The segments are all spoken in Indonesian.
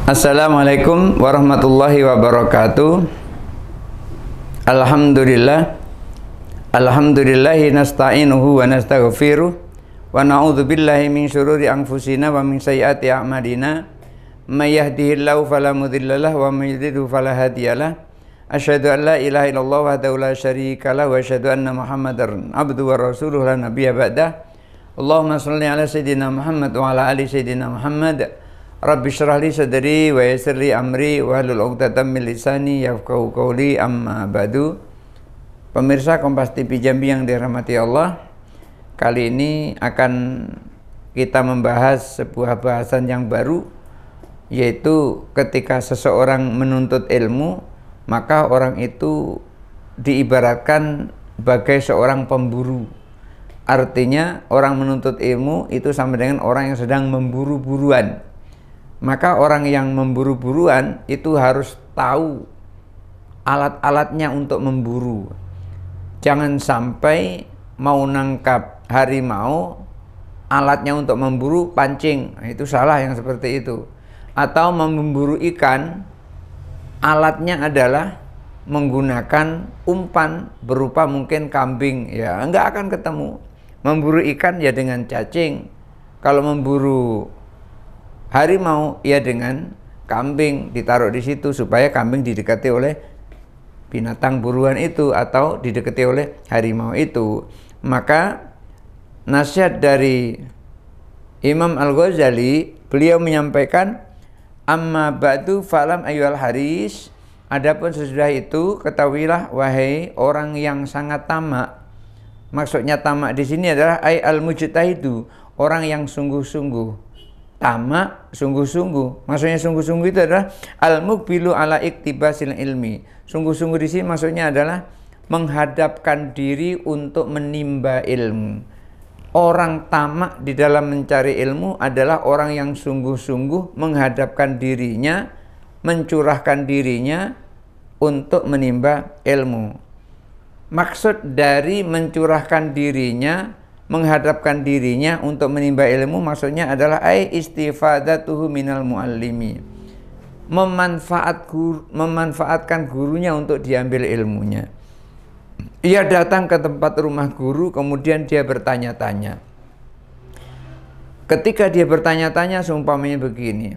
Assalamualaikum warahmatullahi wabarakatuh. Alhamdulillahi nasta'inuhu wa nastaghfiruh wa na'udzu billahi min syururi anfusina wa min sayyiati a'malina. May yahdihillahu fala mudhillalah wa may yudhlilhu fala hadiyalah. Asyhadu an la ilaha illallah wahdahu la syarikalah wa asyhadu anna Muhammadar abduhu wa rasuluhu la nabiyya ba'dah. Allahumma shalli ala sayyidina Muhammad wa ala ali sayyidina Muhammad. Rabbi syrah li sadri wa yassir li amri wa hlul 'uqdatam min lisani yafqahu qawli, amma ba'du. Pemirsa Kompas TV Jambi yang dirahmati Allah, kali ini akan kita membahas sebuah bahasan yang baru, yaitu ketika seseorang menuntut ilmu, maka orang itu diibaratkan bagai seorang pemburu. Artinya orang menuntut ilmu itu sama dengan orang yang sedang memburu-buruan. Maka orang yang memburu-buruan itu harus tahu alat-alatnya untuk memburu. Jangan sampai mau nangkap harimau, alatnya untuk memburu pancing. Nah, itu salah yang seperti itu. Atau memburu ikan, alatnya adalah menggunakan umpan berupa mungkin kambing. Ya, enggak akan ketemu. Memburu ikan ya dengan cacing. Kalau memburu harimau ya dengan kambing, ditaruh di situ supaya kambing didekati oleh binatang buruan itu atau didekati oleh harimau itu. Maka nasihat dari Imam Al-Ghazali, beliau menyampaikan, amma ba'du falam ayyuhal haris, adapun sesudah itu ketahuilah wahai orang yang sangat tamak. Maksudnya tamak di sini adalah al-mujtahidu, orang yang sungguh-sungguh. Tamak, sungguh-sungguh. Maksudnya sungguh-sungguh itu adalah al-muqbilu ala iktibasil ilmi. Sungguh-sungguh di sini maksudnya adalah menghadapkan diri untuk menimba ilmu. Orang tamak di dalam mencari ilmu adalah orang yang sungguh-sungguh menghadapkan dirinya, mencurahkan dirinya untuk menimba ilmu. Maksud dari mencurahkan dirinya, menghadapkan dirinya untuk menimba ilmu, maksudnya adalah istifadatuhu minal muallimi, memanfaatkan gurunya untuk diambil ilmunya. Ia datang ke tempat rumah guru, kemudian dia bertanya-tanya. Ketika dia bertanya-tanya, seumpamanya begini,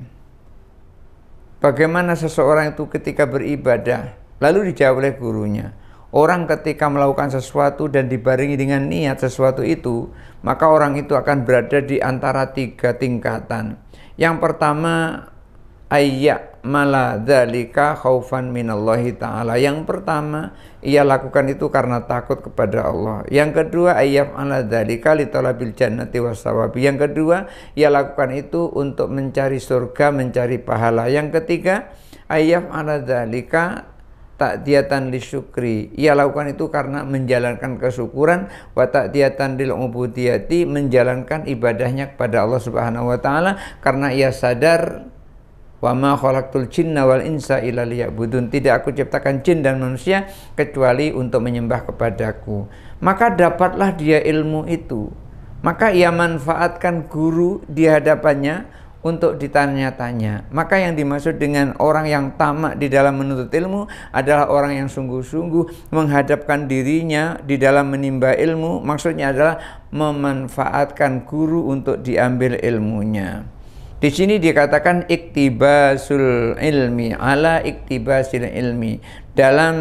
bagaimana seseorang itu ketika beribadah? Lalu dijawab oleh gurunya, orang ketika melakukan sesuatu dan dibarengi dengan niat sesuatu itu, maka orang itu akan berada di antara 3 tingkatan. Yang pertama, ayya'mala dzalika khaufan minallahi ta'ala. Yang pertama, ia lakukan itu karena takut kepada Allah. Yang kedua, ayya'mala dzalika li talabil jannati wassawabi. Yang kedua, ia lakukan itu untuk mencari surga, mencari pahala. Yang ketiga, ayya'mala dzalika ta'diyatan lisyukri, ia lakukan itu karena menjalankan kesyukuran, wa ta'diyatan lil ubudiyati, menjalankan ibadahnya kepada Allah Subhanahu wa taala, karena ia sadar, wa ma khalaqtul jinna wal insa illa liya'budun, tidak aku ciptakan jin dan manusia kecuali untuk menyembah kepadaku. Maka dapatlah dia ilmu itu. Maka ia manfaatkan guru di hadapannya untuk ditanya-tanya. Maka yang dimaksud dengan orang yang tamak di dalam menuntut ilmu adalah orang yang sungguh-sungguh menghadapkan dirinya di dalam menimba ilmu. Maksudnya adalah memanfaatkan guru untuk diambil ilmunya. Di sini dikatakan iktibasul ilmi ala iktibasil ilmi. Dalam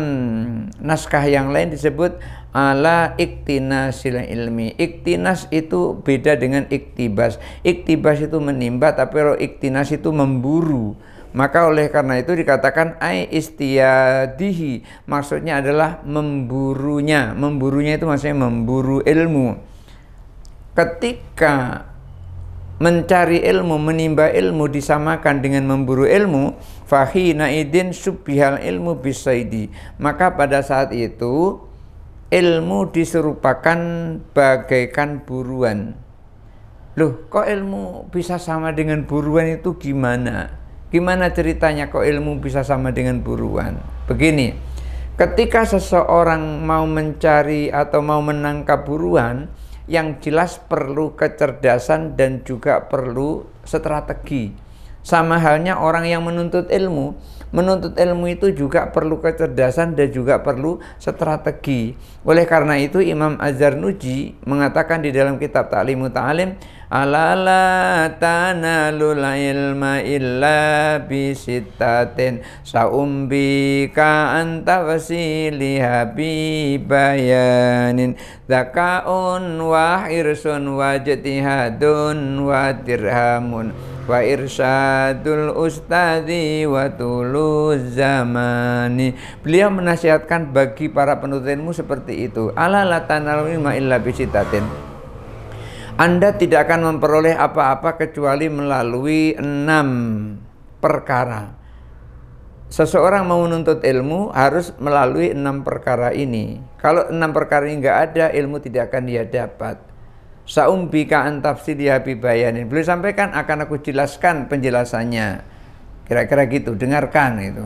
naskah yang lain disebut ala iktinasil ilmi. Iktinas itu beda dengan iktibas. Iktibas itu menimba, tapi kalau iktinas itu memburu. Maka oleh karena itu dikatakan istiyadihi, maksudnya adalah memburunya. Memburunya itu maksudnya memburu ilmu. Ketika mencari ilmu, menimba ilmu disamakan dengan memburu ilmu, fahina idin subbihal ilmu bisaidi, maka pada saat itu ilmu diserupakan bagaikan buruan. Loh, kok ilmu bisa sama dengan buruan itu gimana? Gimana ceritanya kok ilmu bisa sama dengan buruan? Begini, ketika seseorang mau mencari atau mau menangkap buruan, yang jelas perlu kecerdasan dan juga perlu strategi. Sama halnya orang yang menuntut ilmu. Menuntut ilmu itu juga perlu kecerdasan dan juga perlu strategi. Oleh karena itu Imam Az-Zarnuji mengatakan di dalam kitab Ta'limu Ta'alim, ala la tanalul ilma illa bisittatin saumbika anta wasiliha bibayanin zakaun wa hirsun wa jtihadun wa dirhamun wa irsyadul ustadi wa tuluz zamani. Beliau menasihatkan bagi para penuntut ilmu seperti itu. Ala la tanalul ilma illa bisittatin. Anda tidak akan memperoleh apa-apa kecuali melalui 6 perkara. Seseorang mau menuntut ilmu harus melalui 6 perkara ini. Kalau 6 perkara ini nggak ada, ilmu tidak akan dia dapat. Saumbika an tafsiliha bibayanin. Beliau sampaikan, akan aku jelaskan penjelasannya. Kira-kira gitu, dengarkan itu.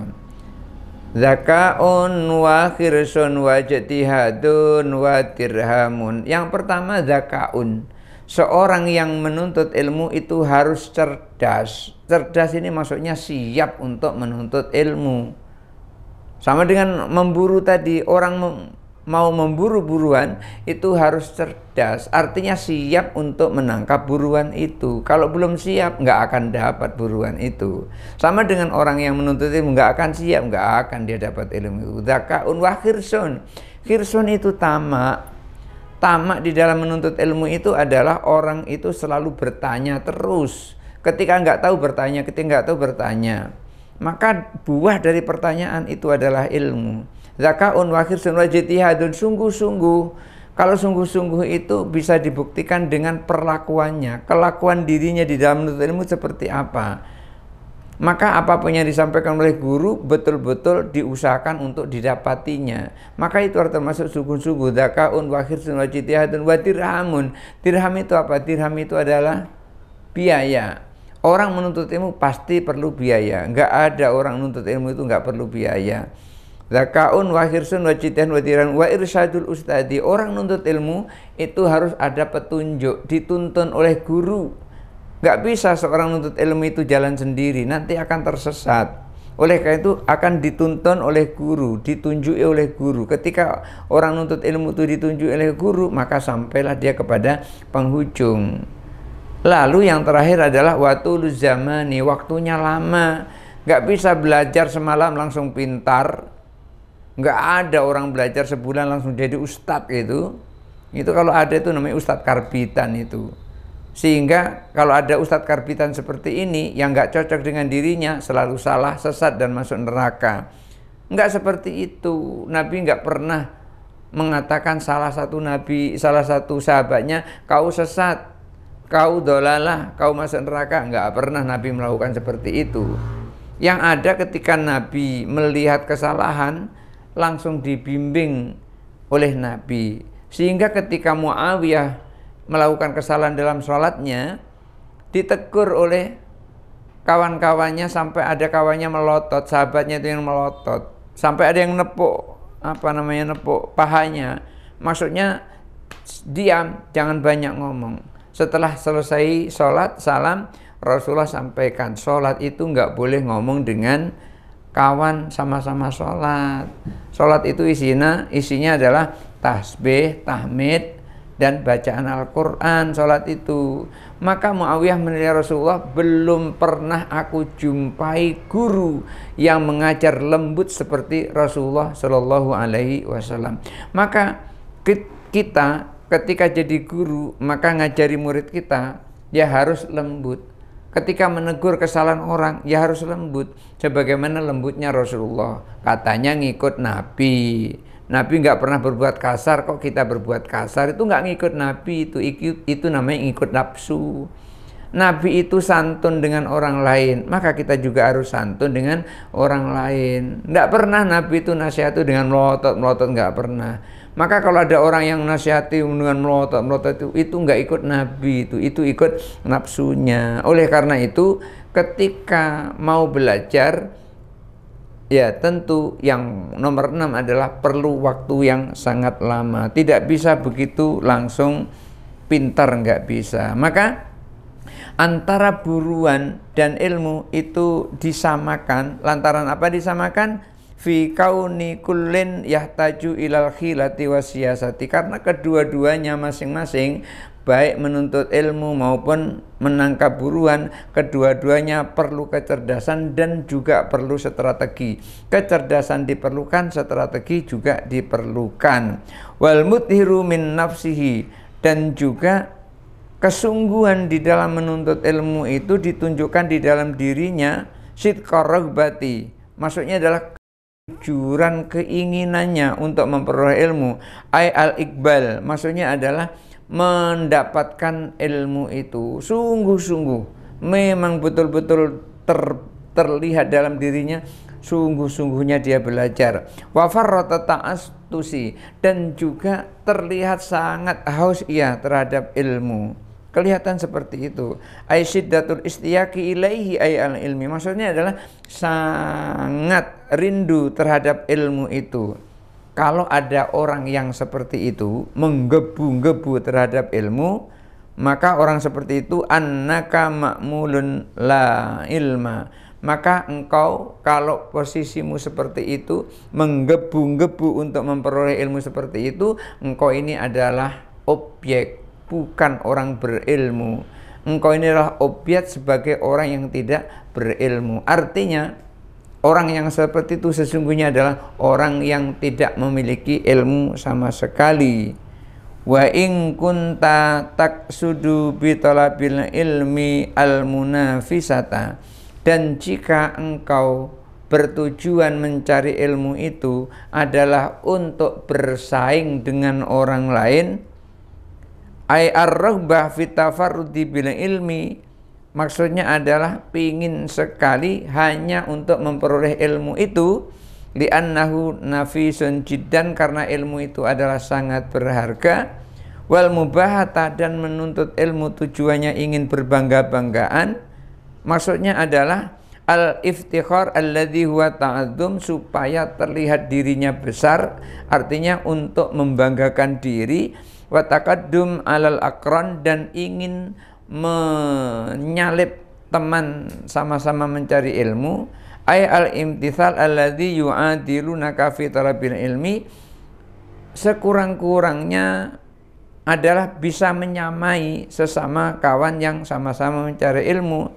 Zakaun wa khirsun wa jtihadun wa dirhamun. Yang pertama zakaun. Seorang yang menuntut ilmu itu harus cerdas. Cerdas ini maksudnya siap untuk menuntut ilmu. Sama dengan memburu tadi, orang mau memburu buruan itu harus cerdas. Artinya siap untuk menangkap buruan itu. Kalau belum siap nggak akan dapat buruan itu. Sama dengan orang yang menuntut ilmu, nggak akan siap, nggak akan dia dapat ilmu itu. Zakaun wa khirsun. Khirsun itu tamak. Tamak di dalam menuntut ilmu itu adalah orang itu selalu bertanya terus. Ketika nggak tahu bertanya, ketika nggak tahu bertanya. Maka buah dari pertanyaan itu adalah ilmu. Zakaun wa khirsun wa jtihadun. Sungguh-sungguh. Kalau sungguh-sungguh itu bisa dibuktikan dengan perlakuannya. Kelakuan dirinya di dalam menuntut ilmu seperti apa. Maka apapun yang disampaikan oleh guru betul-betul diusahakan untuk didapatinya. Maka itu termasuk sungguh-sungguh. Zakaun wa khirsun wa jtihadun wa dirhamun. Dirham itu apa? Dirham itu adalah biaya. Orang menuntut ilmu pasti perlu biaya. Nggak ada orang menuntut ilmu itu nggak perlu biaya. Zakaun wa khirsun wa jtihadun wa dirhamun wa irsyadul ustadi. Orang menuntut ilmu itu harus ada petunjuk, dituntun oleh guru. Nggak bisa seorang menuntut ilmu itu jalan sendiri, nanti akan tersesat. Oleh karena itu akan dituntun oleh guru, ditunjuki oleh guru. Ketika orang menuntut ilmu itu ditunjuki oleh guru, maka sampailah dia kepada penghujung. Lalu yang terakhir adalah watuluz zamani, waktunya lama. Nggak bisa belajar semalam langsung pintar. Nggak ada orang belajar sebulan langsung jadi ustadz gitu. Itu kalau ada itu namanya ustadz karbitan itu. Sehingga kalau ada ustadz karbitan seperti ini yang nggak cocok dengan dirinya, selalu salah, sesat dan masuk neraka. Nggak seperti itu. Nabi nggak pernah mengatakan salah satu sahabatnya, kau sesat, kau dolalah, kau masuk neraka. Nggak pernah Nabi melakukan seperti itu. Yang ada ketika Nabi melihat kesalahan, langsung dibimbing oleh Nabi. Sehingga ketika Muawiyah melakukan kesalahan dalam sholatnya, ditegur oleh kawan-kawannya sampai ada kawannya melotot, sahabatnya itu yang melotot, sampai ada yang nepuk pahanya. Maksudnya diam, jangan banyak ngomong. Setelah selesai sholat, salam, Rasulullah sampaikan sholat itu nggak boleh ngomong dengan kawan sama-sama sholat. Sholat itu isinya adalah tasbih, tahmid, dan bacaan Al-Quran. Sholat itu. Maka Muawiyah menilai Rasulullah, belum pernah aku jumpai guru yang mengajar lembut seperti Rasulullah Shallallahu Alaihi Wasallam. Maka kita ketika jadi guru, maka ngajari murid kita ya harus lembut. Ketika menegur kesalahan orang ya harus lembut, sebagaimana lembutnya Rasulullah. Katanya ngikut Nabi. Nabi nggak pernah berbuat kasar, kok kita berbuat kasar? Itu nggak ngikut Nabi, itu namanya ngikut nafsu. Nabi itu santun dengan orang lain, maka kita juga harus santun dengan orang lain. Nggak pernah Nabi itu nasihati dengan melotot, nggak pernah. Maka kalau ada orang yang nasihati dengan melotot itu nggak ikut Nabi, itu ikut nafsunya. Oleh karena itu, ketika mau belajar, ya tentu yang nomor 6 adalah perlu waktu yang sangat lama. Tidak bisa begitu langsung pintar, nggak bisa. Maka Antara buruan dan ilmu itu disamakan. Lantaran apa disamakan? Fi kauni kullin yahtaju ilal khilati wasiyasati, karena kedua-duanya masing-masing baik menuntut ilmu maupun menangkap buruan, kedua-duanya perlu kecerdasan dan juga perlu strategi. Kecerdasan diperlukan, strategi juga diperlukan. Wal muthiru min nafsihi, dan juga kesungguhan di dalam menuntut ilmu itu ditunjukkan di dalam dirinya sidqa raghbati, maksudnya adalah kejujuran keinginannya untuk memperoleh ilmu. Ai al-iqbal, maksudnya adalah mendapatkan ilmu itu sungguh-sungguh, memang betul-betul terlihat dalam dirinya sungguh-sungguhnya dia belajar. Wa farrata ta'astusi, dan juga terlihat sangat haus ia terhadap ilmu. Kelihatan seperti itu. Ai syiddatul istiyaqi ilaihi ay al ilmi, maksudnya adalah sangat rindu terhadap ilmu itu. Kalau ada orang yang seperti itu menggebu-gebu terhadap ilmu, maka orang seperti itu annaka ma'mulun la ilma, maka engkau kalau posisimu seperti itu menggebu-gebu untuk memperoleh ilmu seperti itu, engkau ini adalah objek, bukan orang berilmu. Engkau ini adalah objek sebagai orang yang tidak berilmu. Artinya orang yang seperti itu sesungguhnya adalah orang yang tidak memiliki ilmu sama sekali. Wa in kunta taqsudu bi talabil ilmi al munafisata, dan jika engkau bertujuan mencari ilmu itu adalah untuk bersaing dengan orang lain, ai ar-raghbah fi tafarrudi bil ilmi, maksudnya adalah pingin sekali hanya untuk memperoleh ilmu itu, li'annahu nafisun jiddan, karena ilmu itu adalah sangat berharga, wal mubahata, dan menuntut ilmu tujuannya ingin berbangga-banggaan, maksudnya adalah al-iftikhar alladhi huwa ta'adzum, supaya terlihat dirinya besar, artinya untuk membanggakan diri, wa taqaddum alal aqran, dan ingin menyalip teman sama-sama mencari ilmu, ay al-imtithal alladhi yu'adilunaka fi talabil ilmi, sekurang-kurangnya adalah bisa menyamai sesama kawan yang sama-sama mencari ilmu.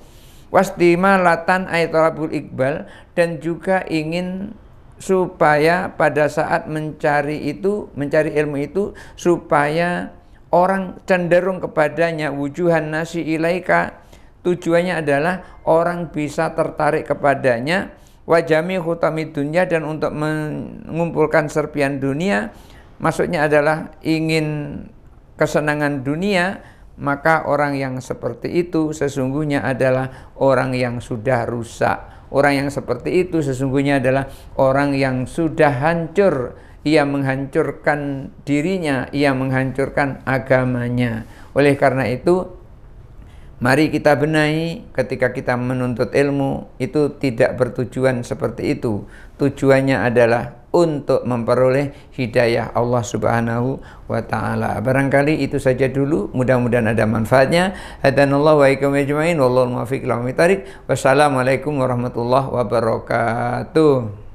Wastimalatan ay talabul iqbal, dan juga ingin supaya pada saat mencari ilmu itu supaya orang cenderung kepadanya, wujuhan nasi ilaika, tujuannya adalah orang bisa tertarik kepadanya, wajami khutami dunya, dan untuk mengumpulkan serpian dunia, maksudnya adalah ingin kesenangan dunia, maka orang yang seperti itu sesungguhnya adalah orang yang sudah rusak. Orang yang seperti itu sesungguhnya adalah orang yang sudah hancur. Ia menghancurkan dirinya, ia menghancurkan agamanya. Oleh karena itu, mari kita benahi ketika kita menuntut ilmu itu tidak bertujuan seperti itu. Tujuannya adalah untuk memperoleh hidayah Allah Subhanahu wa ta'ala. Barangkali itu saja dulu, mudah-mudahan ada manfaatnya. Hadanallahu wa iyyakum ajmain, wallahu muwaffiq ila aqwamit thariq. Wassalamualaikum warahmatullahi wabarakatuh.